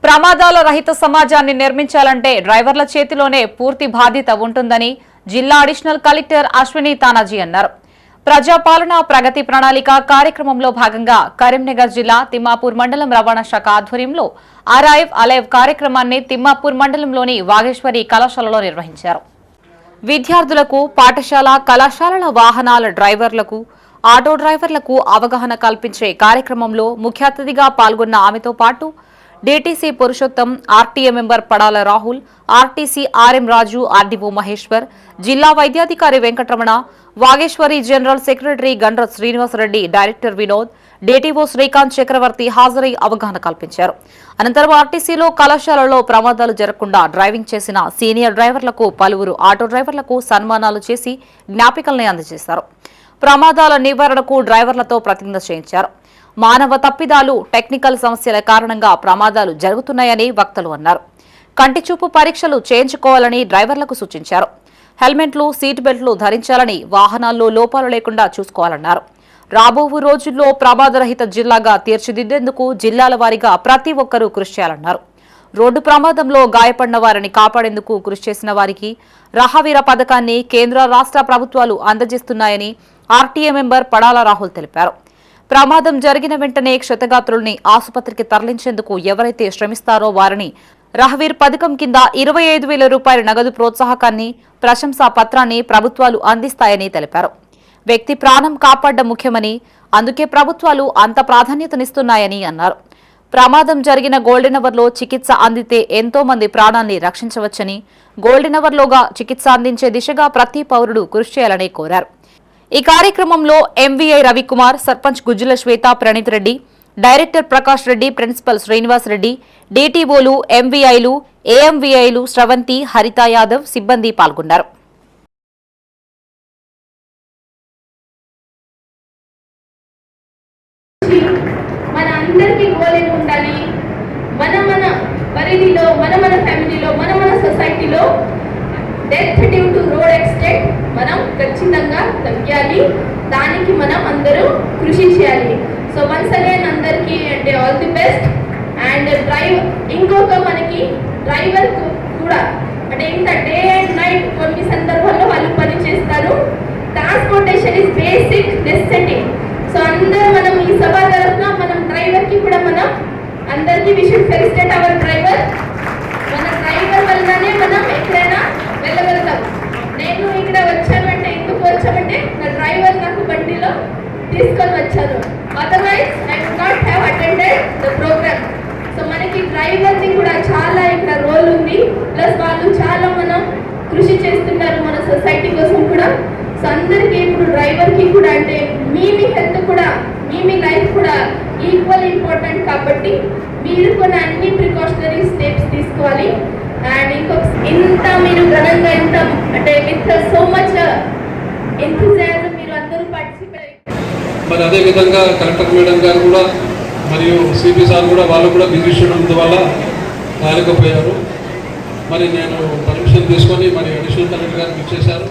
ప్రమాదాల రహిత సమాజాన్ని నిర్మించాలంటే డ్రైవర్ల చేతిలోనే పూర్తి బాధ్యత ఉంటుందని జిల్లా అడిషనల్ కలెక్టర్ అశ్విని తానాజీ అన్నారు. ప్రజాపాలన ప్రగతి ప్రణాళిక కార్యక్రమంలో భాగంగా కరీంనగర్ జిల్లా తిమ్మాపూర్ మండలం రవాణా శాఖ ఆధ్వర్యంలో అరైవ్ అలైవ్ కార్యక్రమాన్ని తిమ్మాపూర్ మండలంలోని వాగేశ్వరి కళాశాలలో నిర్వహించారు. విద్యార్థులకు పాఠశాల కళాశాలల వాహనాల డ్రైవర్లకు ఆటో డ్రైవర్లకు అవగాహన కల్పించే కార్యక్రమంలో ముఖ్య అతిథిగా పాల్గొన్న ఆమెతో పాటు DTC Purushottam, RTA member Padala Rahul, RTC RM Raju, RDO Maheshwar, జిల్లా వైద్యాధికారి Venkataramana, Vageshwari general secretary Gandra Srinivas Reddy, director Vinod, DTO Srikanth Chakravarthi హాజరై అవగాహన కల్పించారు. అనంతరం ఆర్టీసీలో కళాశాలలో ప్రమాదాలు జరగకుండా డ్రైవింగ్ చేసిన సీనియర్ డ్రైవర్లకు పలువురు ఆటో డ్రైవర్లకు సన్మానాలు చేసి జ్ఞాపికల్ని అందజేశారు. ప్రమాదాల నివారణకు డ్రైవర్లతో ప్రతిజ్ఞ చేయించారు. మానవ తప్పిదాలు, టెక్నికల్ సమస్యల కారణంగా ప్రమాదాలు జరుగుతున్నాయని వక్తలు అన్నారు. కంటిచూపు పరీక్షలు చేయించుకోవాలని డ్రైవర్లకు సూచించారు. హెల్మెట్లు, సీట్ బెల్ట్లు ధరించాలని, వాహనాల్లో లోపాలు లేకుండా చూసుకోవాలన్నారు. రాబో రోజుల్లో ప్రమాదరహిత జిల్లాగా తీర్చిదిద్దేందుకు జిల్లాల వారీగా ప్రతి ఒక్కరూ కృషి చేయాలన్నారు. రోడ్డు ప్రమాదంలో గాయపడిన వారిని కాపాడేందుకు కృషి చేసిన వారికి రహవీర పథకాన్ని కేంద్ర, రాష్ట్ర ప్రభుత్వాలు అందజేస్తున్నాయని ఆర్టీఏ మెంబర్ పడాల రాహుల్ తెలిపారు. ప్రమాదం జరిగిన వెంటనే క్షతగాత్రుల్ని ఆసుపత్రికి తరలించేందుకు ఎవరైతే శ్రమిస్తారో వారిని రహవీర్ పథకం కింద 25,000 రూపాయల నగదు ప్రోత్సాహకాన్ని, ప్రశంసా పత్రాన్ని ప్రభుత్వాలు అందిస్తాయని తెలిపారు. వ్యక్తి ప్రాణం కాపాడడం ముఖ్యమని, అందుకే ప్రభుత్వాలు అంత ప్రాధాన్యతనిస్తున్నాయని అన్నారు. ప్రమాదం జరిగిన గోల్డెన్ అవర్లో చికిత్స అందితే ఎంతో మంది ప్రాణాన్ని రక్షించవచ్చని, గోల్డెన్ అవర్లోగా చికిత్స అందించే దిశగా ప్రతి పౌరుడు కృషి చేయాలని కోరారు. ఈ కార్యక్రమంలో ఎంవీఐ రవికుమార్, సర్పంచ్ గుజ్జుల శ్వేత ప్రణీత్ రెడ్డి, డైరెక్టర్ ప్రకాష్ రెడ్డి, ప్రిన్సిపల్ శ్రీనివాస్ రెడ్డి, డీటీఓలు, ఎంవీఐలు, ఏఎంవీఐలు శ్రవంతి, హరిత యాదవ్ సిబ్బంది పాల్గొన్నారు. Death due to road accident మనం ఖచ్చితంగా తగ్గాలి. దానికి మనం అందరూ కృషి చేయాలి. సో వన్స్ అగైన్ అందరికీ అంటే ఆల్ ది బెస్ట్. అండ్ ఇంకొక మనకి డ్రైవర్ కూడా అంటే ఇంత డే అండ్ నైట్ కొన్ని సందర్భాల్లో వాళ్ళు పని చేస్తారు. Transportation is basic necessity. So అందరూ మనం ఈ సభ తరఫున మనం డ్రైవర్కి కూడా మనం అందరికీ we should felicitate our driver. మన డ్రైవర్ వల్లనే మనం ఎక్కడైనా వెళ్ళగలుగుతాం. నేను ఇక్కడ వచ్చానంటే ఎందుకు వచ్చామంటే నా డ్రైవర్ నాకు బండిలో తీసుకొని వచ్చాను. Otherwise I would not have attended the programme. So మనకి డ్రైవర్ది కూడా చాలా ఇక్కడ రోల్ ఉంది. ప్లస్ వాళ్ళు చాలా మనం కృషి చేస్తున్నారు మన సొసైటీ కోసం కూడా. సో అందరికీ ఇప్పుడు డ్రైవర్కి కూడా అంటే మీ హెల్త్ కూడా మీ లైఫ్ కూడా ఈక్వల్ ఇంపార్టెంట్ కాబట్టి మీరు కూడా అన్ని ప్రికాషనరీ స్టెప్స్ తీసుకోవాలి. అండ్ ఇంకొక ఇంత మీరు ఘనంగా ఇంత అంటే విత్ సో మచ్ ఎంథూజియాజం మీరు అందరూ పార్టిసిపేట్. మరి అదేవిధంగా కలెక్టర్ మేడం గారు కూడా మరియు సిపి సార్ కూడా వాళ్ళు కూడా బిజీ షెడ్యూల్ వల్ల రాలేకపోయారు. మరి నేను పర్మిషన్ తీసుకొని మరి అడిషనల్ కలెక్టర్ గారు ఇచ్చేశారు.